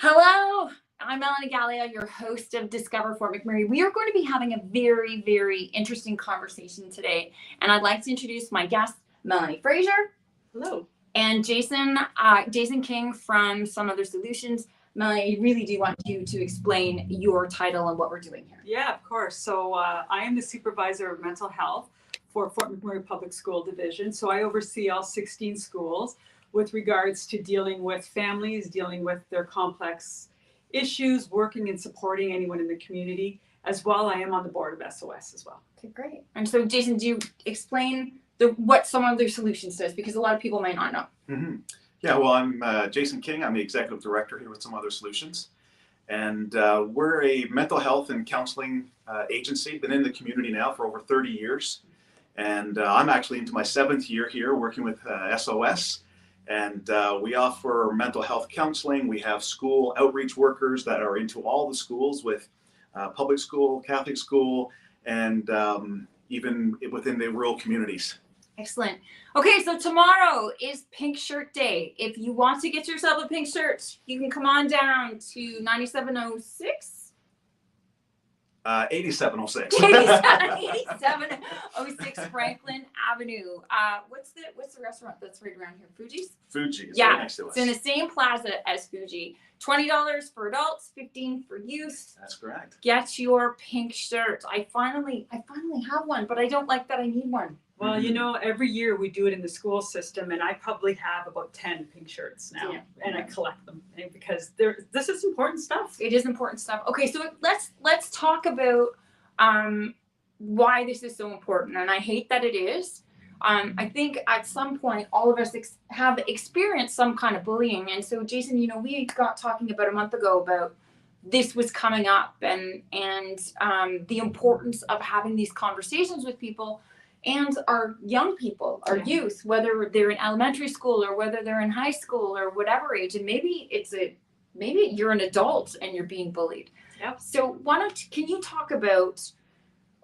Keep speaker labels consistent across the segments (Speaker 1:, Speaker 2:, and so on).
Speaker 1: Hello, I'm Melanie Galea, your host of Discover Fort McMurray. We are going to be having a very, very interesting conversation today. And I'd like to introduce my guest, Melanie Fraser.
Speaker 2: Hello.
Speaker 1: And Jason King from Some Other Solutions. Melanie, I really do want you to explain your title and what we're doing here.
Speaker 2: Yeah, of course. So I am the Supervisor of Mental Health for Fort McMurray Public School Division. So I oversee all 16 schools with regards to dealing with families, dealing with their complex issues, working and supporting anyone in the community. As well, I am on the board of SOS as well.
Speaker 1: Okay, great. And so, Jason, do you explain what Some Other Solutions does? Because a lot of people might not know.
Speaker 3: Mm-hmm. Yeah, well, I'm Jason King. I'm the Executive Director here with Some Other Solutions. And we're a mental health and counseling agency, been in the community now for over 30 years. And I'm actually into my 7th year here working with SOS. And we offer mental health counseling. We have school outreach workers that are into all the schools with public school, Catholic school, and even within the rural communities.
Speaker 1: Excellent. Okay, so tomorrow is Pink Shirt Day. If you want to get yourself a pink shirt, you can come on down to 9706.
Speaker 3: 8706.
Speaker 1: 8706 Franklin Avenue. What's the restaurant that's right around here? Fuji's?
Speaker 3: Fuji is
Speaker 1: Yeah,
Speaker 3: right next to us.
Speaker 1: It's in the same plaza as Fuji. $20 for adults, $15 for youth.
Speaker 3: That's correct.
Speaker 1: Get your pink shirt. I finally have one, but I don't like that I need one.
Speaker 2: Well, you know, every year we do it in the school system, and I probably have about 10 pink shirts now, and I collect them because this is important stuff.
Speaker 1: It is important stuff. Okay, so let's talk about why this is so important, and I hate that it is. I think at some point all of us have experienced some kind of bullying, and so Jason, you know, we got talking about a month ago about this was coming up, and the importance of having these conversations with people. And our young people, our youth, whether they're in elementary school or whether they're in high school or whatever age, and maybe you're an adult and you're being bullied.
Speaker 2: Yep.
Speaker 1: So can you talk about?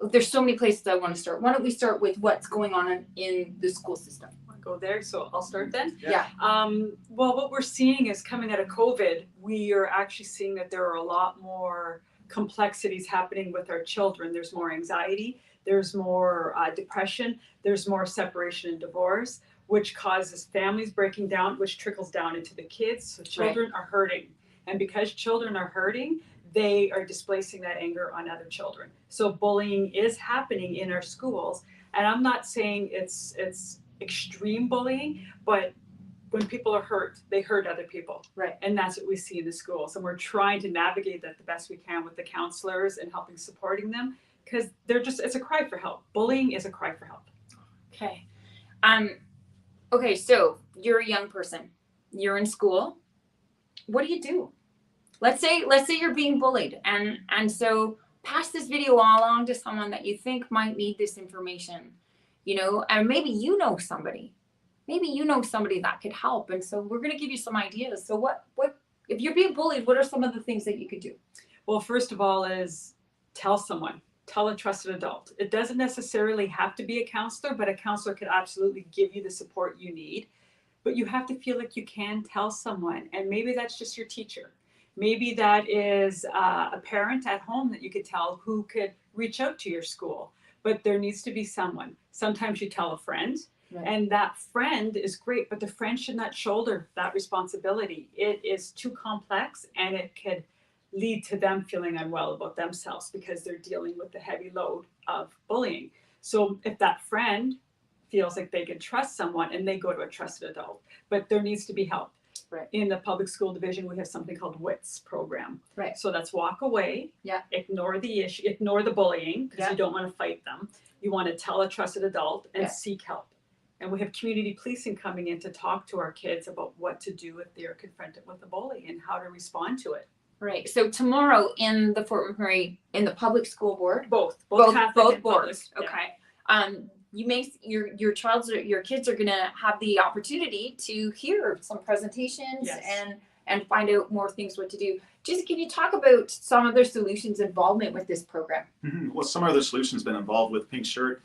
Speaker 1: There's so many places I want to start. Why don't we start with what's going on in the school system?
Speaker 2: Want to go there? So I'll start then.
Speaker 1: Yeah.
Speaker 2: Well, what we're seeing is coming out of COVID, we are actually seeing that there are a lot more complexities happening with our children. There's more anxiety. There's more depression, there's more separation and divorce, which causes families breaking down, which trickles down into the kids. So children are hurting. And because children are hurting, they are displacing that anger on other children. So bullying is happening in our schools. And I'm not saying it's extreme bullying, but when people are hurt, they hurt other people.
Speaker 1: Right.
Speaker 2: And that's what we see in the schools. And we're trying to navigate that the best we can with the counselors and helping supporting them. Because it's a cry for help. Bullying is a cry for help.
Speaker 1: Okay. Okay, so you're a young person. You're in school. What do you do? Let's say you're being bullied, and so pass this video along to someone that you think might need this information. You know, and maybe you know somebody. Maybe you know somebody that could help. And so we're going to give you some ideas. So what if you're being bullied, what are some of the things that you could do?
Speaker 2: Well, first of all is tell someone. Tell a trusted adult. It doesn't necessarily have to be a counselor, but a counselor could absolutely give you the support you need. But you have to feel like you can tell someone. And maybe that's just your teacher. Maybe that is a parent at home that you could tell who could reach out to your school. But there needs to be someone. Sometimes you tell a friend, and that friend is great, but the friend should not shoulder that responsibility. It is too complex, and it could lead to them feeling unwell about themselves because they're dealing with the heavy load of bullying. So if that friend feels like they can trust someone, and they go to a trusted adult, but there needs to be help.
Speaker 1: Right.
Speaker 2: In the public school division, we have something called WITS program.
Speaker 1: Right.
Speaker 2: So that's walk away, ignore the issue, ignore the bullying because you don't want to fight them. You want to tell a trusted adult and seek help. And we have community policing coming in to talk to our kids about what to do if they're confronted with a bully and how to respond to it.
Speaker 1: Right. So tomorrow in the Fort McMurray, in the public school board,
Speaker 2: both
Speaker 1: boards.
Speaker 2: Public,
Speaker 1: okay. You may your kids are going to have the opportunity to hear some presentations and find out more things what to do. Just can you talk about Some Other Solutions involvement with this program?
Speaker 3: Mm-hmm. Well, Some Other Solutions been involved with Pink Shirt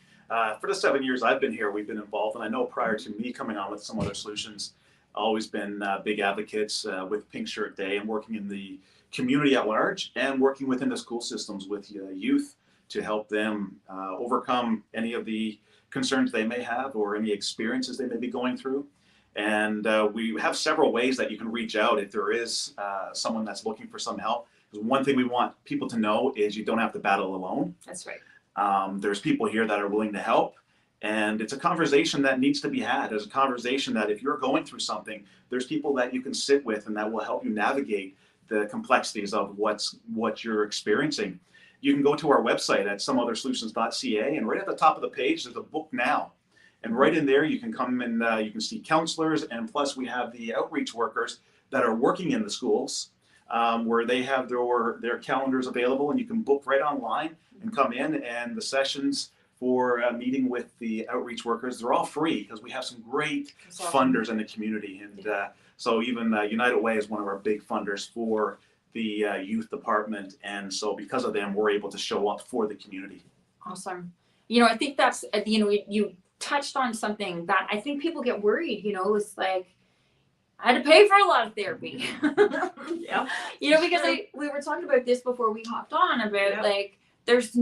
Speaker 3: for the 7 years I've been here. We've been involved, and I know prior to me coming on with Some Other Solutions, always been big advocates with Pink Shirt Day and working in the community at large and working within the school systems with youth to help them overcome any of the concerns they may have or any experiences they may be going through. And we have several ways that you can reach out if there is someone that's looking for some help. One thing we want people to know is you don't have to battle alone.
Speaker 1: That's right.
Speaker 3: There's people here that are willing to help. And it's a conversation that needs to be had. There's a conversation that if you're going through something, there's people that you can sit with and that will help you navigate the complexities of what you're experiencing. You can go to our website at someothersolutions.ca, and right at the top of the page, there's a book now. And right in there, you can come and you can see counselors, and plus we have the outreach workers that are working in the schools where they have their calendars available, and you can book right online and come in, and the sessions for meeting with the outreach workers, they're all free because we have some great funders in the community. And so even United Way is one of our big funders for the youth department. And so because of them, we're able to show up for the community.
Speaker 1: Awesome. You know, I think that's, you know, you touched on something that I think people get worried, you know, it's like, I had to pay for a lot of therapy.
Speaker 2: Yeah.
Speaker 1: You know, because we were talking about this before we hopped on about like, there's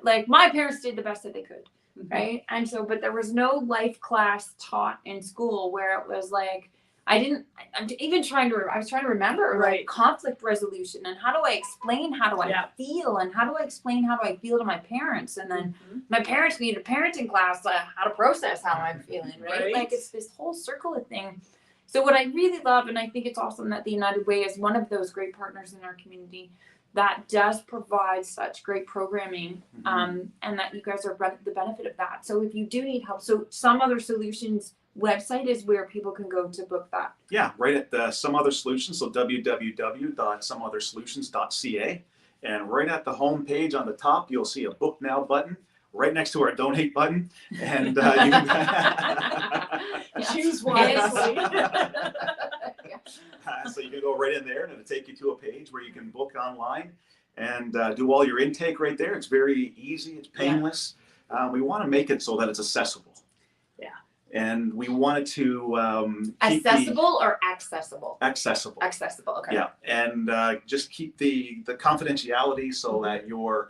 Speaker 1: like, my parents did the best that they could. Right. And so, but there was no life class taught in school where it was like, I was trying to remember like conflict resolution and how do I explain how do I feel and how do I explain how do I feel to my parents, and then my parents need a parenting class how to process how I'm feeling, right? Like it's this whole circle of thing. So what I really love, and I think it's awesome that the United Way is one of those great partners in our community that does provide such great programming, and that you guys are the benefit of that. So if you do need help, so Some Other Solutions website is where people can go to book that. Yeah,
Speaker 3: right at the Some Other Solutions, so www.someothersolutions.ca, and right at the home page on the top, you'll see a Book Now button right next to our Donate button, and you can
Speaker 2: choose wisely.
Speaker 3: So you can go right in there, and it'll take you to a page where you can book online and do all your intake right there. It's very easy. It's painless. We want to make it so that it's accessible. And we wanted to
Speaker 1: accessible or accessible?
Speaker 3: Accessible.
Speaker 1: Accessible, okay.
Speaker 3: Yeah, and just keep the confidentiality so that you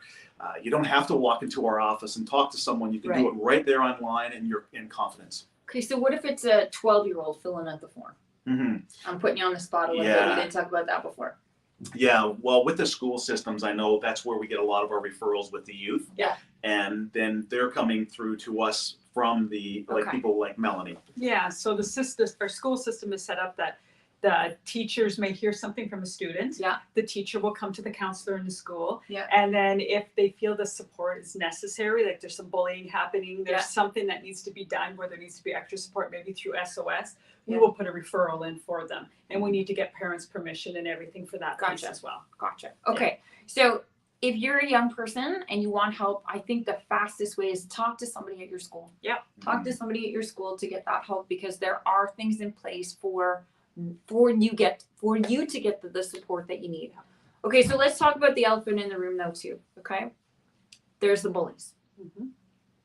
Speaker 3: don't have to walk into our office and talk to someone. You can do it right there online, and you're in confidence.
Speaker 1: Okay, so what if it's a 12-year-old filling out the form? I'm putting you on the spot a little bit. We didn't talk about that before.
Speaker 3: Yeah, well, with the school systems, I know that's where we get a lot of our referrals with the youth.
Speaker 1: Yeah.
Speaker 3: And then they're coming through to us from the people like Mellanie.
Speaker 2: Yeah, so our school system is set up that the teachers may hear something from a student.
Speaker 1: Yeah.
Speaker 2: The teacher will come to the counselor in the school.
Speaker 1: Yeah.
Speaker 2: And then if they feel the support is necessary, like there's some bullying happening, there's something that needs to be done where there needs to be extra support, maybe through SOS, we will put a referral in for them. And we need to get parents' permission and everything for that piece as well.
Speaker 1: Gotcha. Okay. So if you're a young person and you want help, I think the fastest way is talk to somebody at your school.
Speaker 2: Yep.
Speaker 1: Talk to somebody at your school to get that help, because there are things in place for you to get the support that you need. Okay, so let's talk about the elephant in the room though too. Okay, there's the bullies.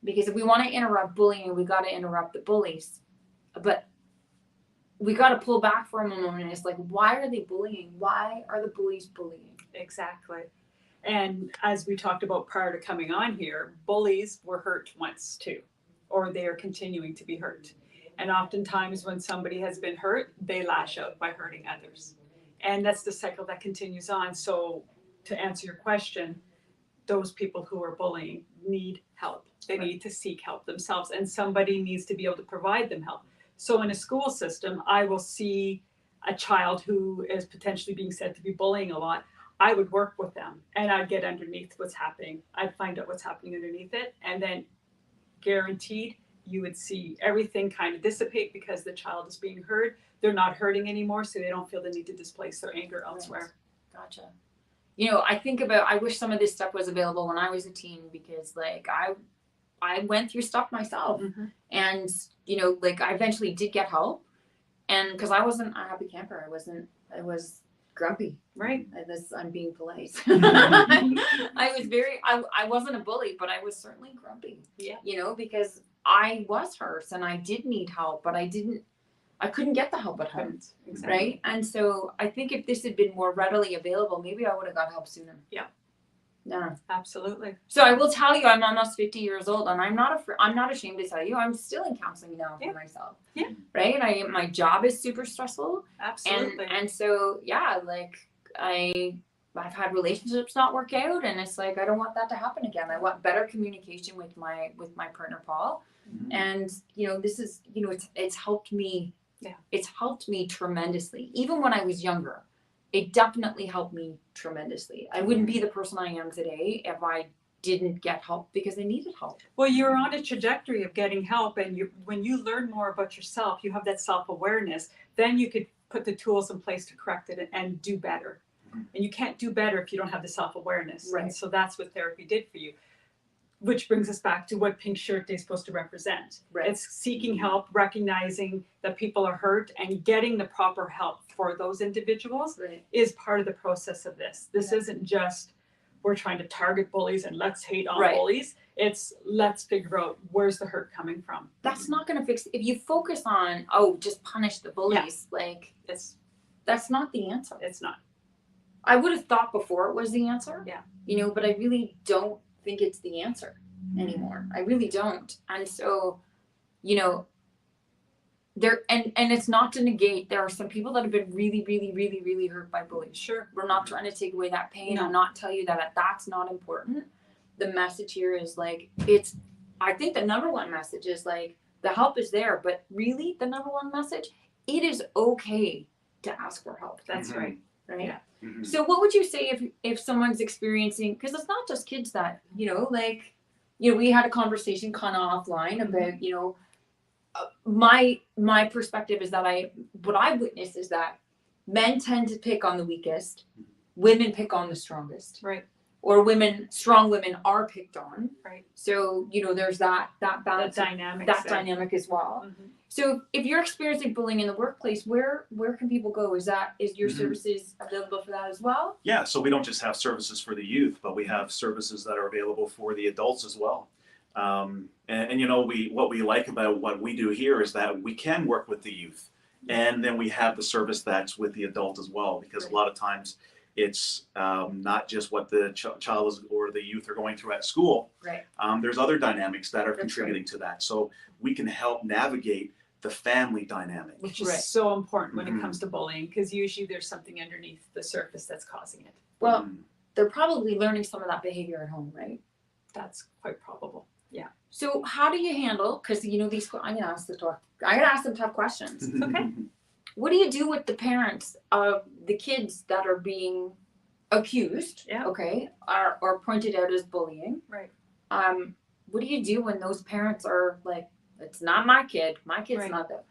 Speaker 1: Because if we want to interrupt bullying, we got to interrupt the bullies, but we got to pull back for a moment. It's like, why are they bullying? Why are the bullies bullying?
Speaker 2: Exactly. And as we talked about prior to coming on here, bullies were hurt once too, or they are continuing to be hurt. And oftentimes when somebody has been hurt, they lash out by hurting others. And that's the cycle that continues on. So to answer your question, those people who are bullying need help. They need to seek help themselves, and somebody needs to be able to provide them help. So in a school system, I will see a child who is potentially being said to be bullying a lot. I would work with them and I'd get underneath what's happening. I'd find out what's happening underneath it, and then guaranteed you would see everything kind of dissipate because the child is being heard. They're not hurting anymore, so they don't feel the need to displace their anger elsewhere.
Speaker 1: Gotcha. You know, I wish some of this stuff was available when I was a teen, because like I went through stuff myself, and you know, like I eventually did get help, and because I wasn't a happy camper, I was grumpy.
Speaker 2: Right.
Speaker 1: I'm being polite. I wasn't a bully, but I was certainly grumpy. Yeah. You know, because I was hurt and I did need help, but I didn't I couldn't get the help at home.
Speaker 2: Exactly.
Speaker 1: Right. And so I think if this had been more readily available, maybe I would have got help sooner.
Speaker 2: Yeah.
Speaker 1: Yeah.
Speaker 2: Absolutely.
Speaker 1: So I will tell you, I'm almost 50 years old, and I'm not ashamed to tell you, I'm still in counseling now for myself.
Speaker 2: Yeah.
Speaker 1: Right. My job is super stressful.
Speaker 2: Absolutely.
Speaker 1: And so, yeah, like I've had relationships not work out, and it's like, I don't want that to happen again. I want better communication with my partner, Paul. And, this is, it's helped me.
Speaker 2: Yeah.
Speaker 1: It's helped me tremendously. Even when I was younger, it definitely helped me tremendously. I wouldn't be the person I am today if I didn't get help, because I needed help.
Speaker 2: Well, you're on a trajectory of getting help, and when you learn more about yourself, you have that self-awareness, then you could put the tools in place to correct it and do better. And you can't do better if you don't have the self-awareness.
Speaker 1: Right.
Speaker 2: And so that's what therapy did for you. Which brings us back to what Pink Shirt Day is supposed to represent.
Speaker 1: Right.
Speaker 2: It's seeking help, recognizing that people are hurt, and getting the proper help for those individuals
Speaker 1: Right.
Speaker 2: is part of the process of this. This isn't just we're trying to target bullies and let's hate on
Speaker 1: Right.
Speaker 2: bullies. It's let's figure out where's the hurt coming from.
Speaker 1: That's not going to fix it. If you focus on, just punish the bullies, like that's not the answer.
Speaker 2: It's not.
Speaker 1: I would have thought before it was the answer.
Speaker 2: Yeah.
Speaker 1: But I really don't think it's the answer anymore. I really don't. And so, there and it's not to negate, there are some people that have been really, really, really, really hurt by bullies.
Speaker 2: Sure.
Speaker 1: We're not trying to take away that pain
Speaker 2: No.
Speaker 1: and not tell you that that's not important. The message here is like, I think the number one message is like, the help is there, but really the number one message, it is okay to ask for help.
Speaker 2: That's right.
Speaker 1: Right.
Speaker 2: Yeah.
Speaker 1: So what would you say if someone's experiencing, because it's not just kids that, we had a conversation kind of offline about, my perspective is that what I witnessed is that men tend to pick on the weakest, women pick on the strongest.
Speaker 2: Right.
Speaker 1: Or strong women are picked on.
Speaker 2: Right.
Speaker 1: So, there's that balance,
Speaker 2: That dynamic.
Speaker 1: dynamic as well.
Speaker 2: Mm-hmm.
Speaker 1: So if you're experiencing bullying in the workplace, where can people go? Is your services available for that as well?
Speaker 3: Yeah, so we don't just have services for the youth, but we have services that are available for the adults as well. What we like about what we do here is that we can work with the youth, and then we have the service that's with the adult as well, because a lot of times it's not just what the child is or the youth are going through at school.
Speaker 1: Right.
Speaker 3: There's other dynamics that are contributing to that. So we can help navigate the family dynamic.
Speaker 2: Which is so important when it comes to bullying, because usually there's something underneath the surface that's causing it.
Speaker 1: Well, they're probably learning some of that behavior at home, right?
Speaker 2: That's quite probable. Yeah.
Speaker 1: So how do you handle, because these, I'm gonna ask them tough questions.
Speaker 2: Okay.
Speaker 1: What do you do with the parents of the kids that are being accused, or pointed out as bullying?
Speaker 2: Right.
Speaker 1: What do you do when those parents are like, it's not my kid, my kid's not that?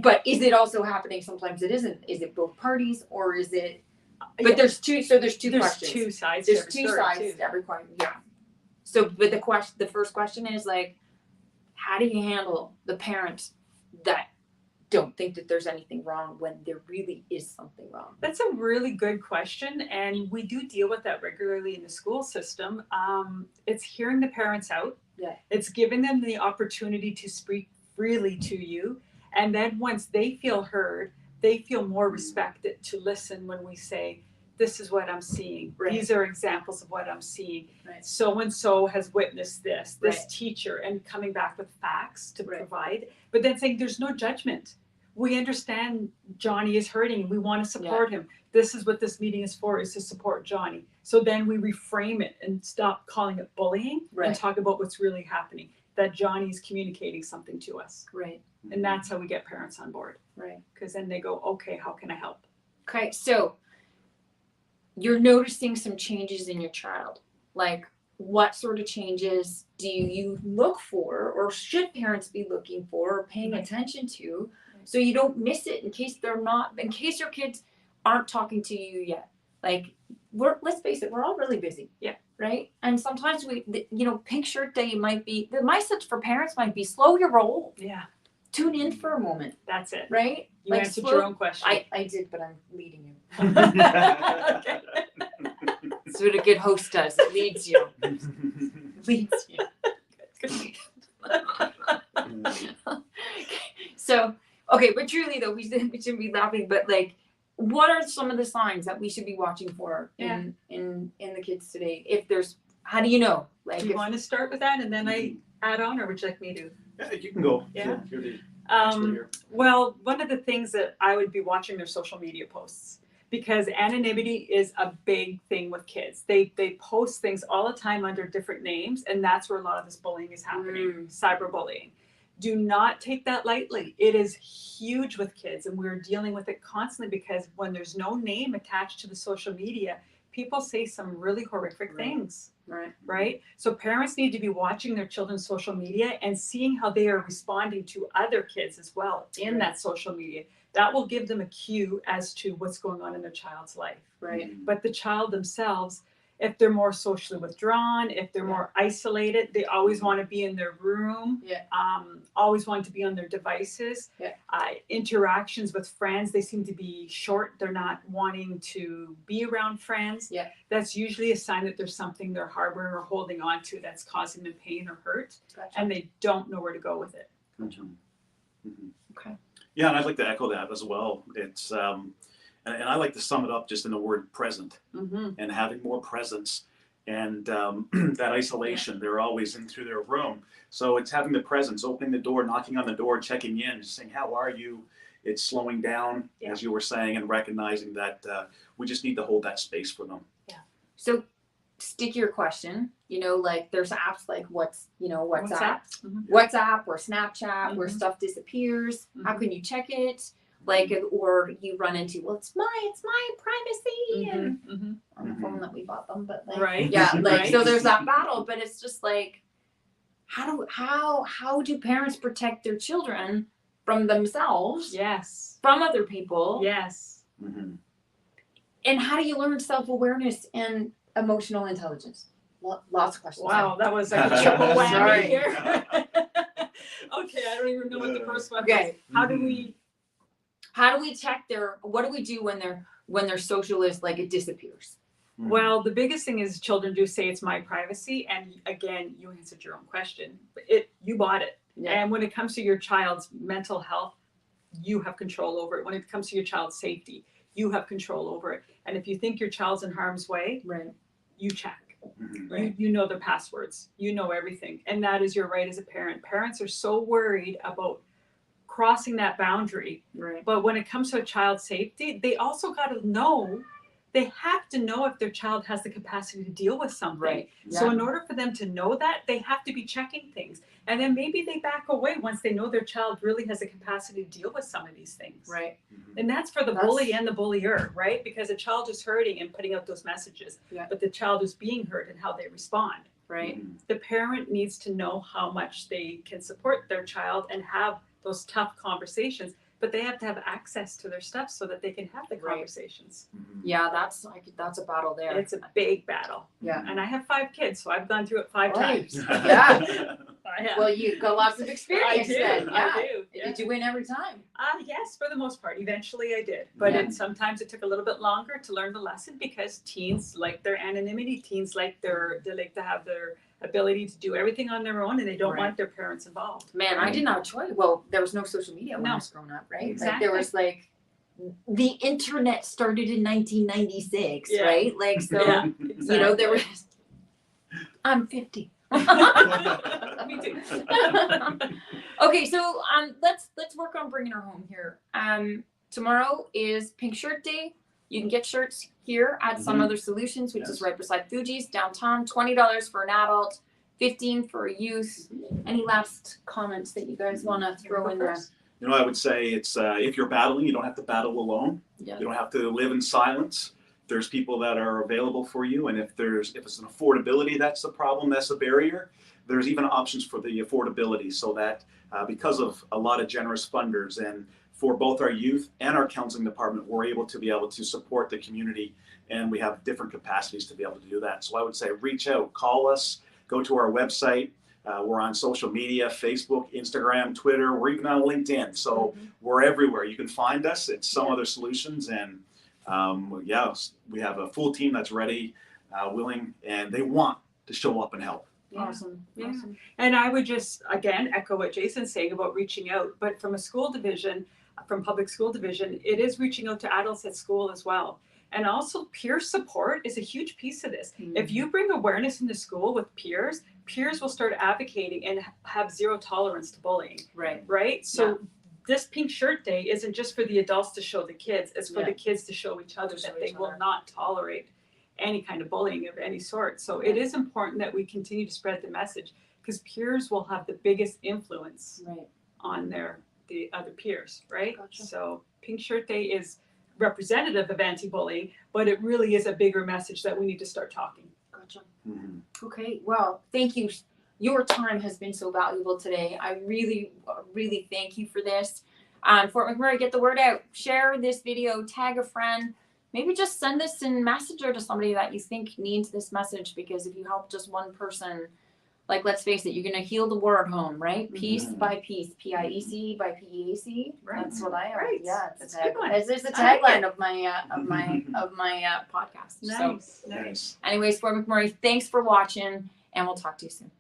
Speaker 1: But is it also happening sometimes it isn't? Is it both parties, or is it? But there's two questions.
Speaker 2: There's two sides.
Speaker 1: There's two sides to every coin. Yeah. So, but the first question is like, how do you handle the parents that don't think that there's anything wrong when there really is something wrong?
Speaker 2: That's a really good question, and we do deal with that regularly in the school system. It's hearing the parents out.
Speaker 1: Yeah.
Speaker 2: It's giving them the opportunity to speak freely to you, and then once they feel heard, they feel more respected to listen when we say, this is what I'm seeing.
Speaker 1: Right.
Speaker 2: These are examples of what I'm seeing.
Speaker 1: Right.
Speaker 2: So-and-so has witnessed this
Speaker 1: Right.
Speaker 2: teacher, and coming back with facts to
Speaker 1: Right.
Speaker 2: provide, but then saying there's no judgment. We understand Johnny is hurting. We want to support him. This is what this meeting is for, is to support Johnny. So then we reframe it and stop calling it bullying and talk about what's really happening, that Johnny's communicating something to us.
Speaker 1: Right.
Speaker 2: And that's how we get parents on board.
Speaker 1: Right.
Speaker 2: Because then they go, okay, how can I help?
Speaker 1: Okay. So you're noticing some changes in your child. Like, what sort of changes do you look for, or should parents be looking for or paying attention to, so you don't miss it in case your kids aren't talking to you yet? Like, let's face it, we're all really busy.
Speaker 2: Yeah.
Speaker 1: Right. And sometimes Pink Shirt Day might be, the message for parents might be slow your roll.
Speaker 2: Yeah.
Speaker 1: Tune in for a moment.
Speaker 2: That's it.
Speaker 1: Right.
Speaker 2: You answered your own question.
Speaker 1: I did, but I'm leading you.
Speaker 2: Okay.
Speaker 1: That's what a good host does. It leads you. Leads you. So Okay, but truly though, we shouldn't be laughing, but like, what are some of the signs that we should be watching for in the kids today? If there's, how do you know? Like,
Speaker 2: Do you want to start with that and then I add on, or would you like me to?
Speaker 3: Yeah, you can go.
Speaker 2: Yeah.
Speaker 3: You're the expert here.
Speaker 2: Well, one of the things that I would be watching their social media posts, because anonymity is a big thing with kids. They post things all the time under different names, and that's where a lot of this bullying is happening, cyberbullying. Do not take that lightly. It is huge with kids, and we're dealing with it constantly because when there's no name attached to the social media, people say some really horrific things. Right? So parents need to be watching their children's social media and seeing how they are responding to other kids as well in that social media. That will give them a cue as to what's going on in their child's life.
Speaker 1: Right.
Speaker 2: But the child themselves, if they're more socially withdrawn, if they're more isolated, they always want to be in their room, always want to be on their devices. Interactions with friends, they seem to be short. They're not wanting to be around friends. That's usually a sign that there's something they're harboring or holding on to that's causing them pain or hurt, and they don't know where to go with it.
Speaker 1: Okay.
Speaker 3: Yeah, and I'd like to echo that as well. It's and I like to sum it up just in the word present, and having more presence, and that isolation. They're always in through their room, so it's having the presence, opening the door, knocking on the door, checking in, just saying, "How are you?" It's slowing down, as you were saying, and recognizing that we just need to hold that space for them.
Speaker 1: So, stickier question. You know, like there's apps like WhatsApp or Snapchat where stuff disappears. How can you check it? Like, or you run into, well, it's my privacy, and on the phone that we bought them, but like, so there's that battle. But it's just like, how do parents protect their children from themselves? From other people. And how do you learn self-awareness and emotional intelligence? Lots of questions.
Speaker 2: Wow, that was like a triple whammy here. Okay, I don't even know what the first one was. How do we check what do we do when their social is like it disappears? Well, the biggest thing is children do say it's my privacy, and again, you answered your own question. You bought it. And when it comes to your child's mental health, you have control over it. When it comes to your child's safety, you have control over it. And if you think your child's in harm's way, you check. You know their passwords. You know everything. And that is your right as a parent. Parents are so worried about crossing that boundary. But when it comes to a child's safety, they also got to know, they have to know if their child has the capacity to deal with something. So in order for them to know that, they have to be checking things. And then maybe they back away once they know their child really has the capacity to deal with some of these things. And that's for the bully and the bullier, right? Because a child is hurting and putting out those messages, but the child is being hurt and how they respond. The parent needs to know how much they can support their child and have those tough conversations, but they have to have access to their stuff so that they can have the conversations. That's a battle there. It's a big battle. And I have 5 kids, so I've gone through it 5 times. Well, you've got lots of experience then. I do. Did you win every time? Yes, for the most part. Eventually I did. But sometimes it took a little bit longer to learn the lesson because teens like their anonymity. Teens like they like to have their ability to do everything on their own, and they don't want their parents involved. Man, I didn't have a choice. Well, there was no social media when I was growing up, right? Exactly. Like there was like the internet started in 1996, right? Like so, you know, there was. I'm 50. Me too. Okay, so let's work on bringing her home here. Tomorrow is Pink Shirt Day. You can get shirts here at Some Other Solutions, which is right beside Fuji's downtown. $20 for an adult, $15 for a youth. Any last comments that you guys want to throw in there?
Speaker 3: You know, I would say it's if you're battling, you don't have to battle alone. You don't have to live in silence. There's people that are available for you, and if it's an affordability that's the problem, that's the barrier. There's even options for the affordability, so that because of a lot of generous funders and for both our youth and our counseling department, we're able to support the community, and we have different capacities to be able to do that. So I would say reach out, call us, go to our website. We're on social media, Facebook, Instagram, Twitter. We're even on LinkedIn. So we're everywhere. You can find us. It's Some Other Solutions. And we have a full team that's ready, willing, and they want to show up and help.
Speaker 2: Awesome. And I would just, again, echo what Jason's saying about reaching out. But from a school division, from Public School Division, it is reaching out to adults at school as well. And also peer support is a huge piece of this. If you bring awareness into school with peers, peers will start advocating and have zero tolerance to bullying. Right? So this Pink Shirt Day isn't just for the adults to show the kids, it's for the kids to show each other that they will not tolerate any kind of bullying of any sort. So it is important that we continue to spread the message, because peers will have the biggest influence on the other peers, right?
Speaker 1: Gotcha.
Speaker 2: So Pink Shirt Day is representative of anti-bullying, but it really is a bigger message that we need to start talking.
Speaker 1: Gotcha. Okay, well, thank you. Your time has been so valuable today. I really, really thank you for this. Fort McMurray, get the word out. Share this video, tag a friend. Maybe just send this in Messenger to somebody that you think needs this message, because if you help just one person, like, let's face it, you're going to heal the war at home, right? Piece by piece, PIEC by PEAC.
Speaker 2: Right.
Speaker 1: That's what I
Speaker 2: Right.
Speaker 1: Yeah,
Speaker 2: That's a good one.
Speaker 1: It's the
Speaker 2: I like
Speaker 1: tagline
Speaker 2: it.
Speaker 1: of my podcast. So,
Speaker 2: Nice.
Speaker 3: Nice.
Speaker 1: anyways, Fort McMurray, thanks for watching, and we'll talk to you soon.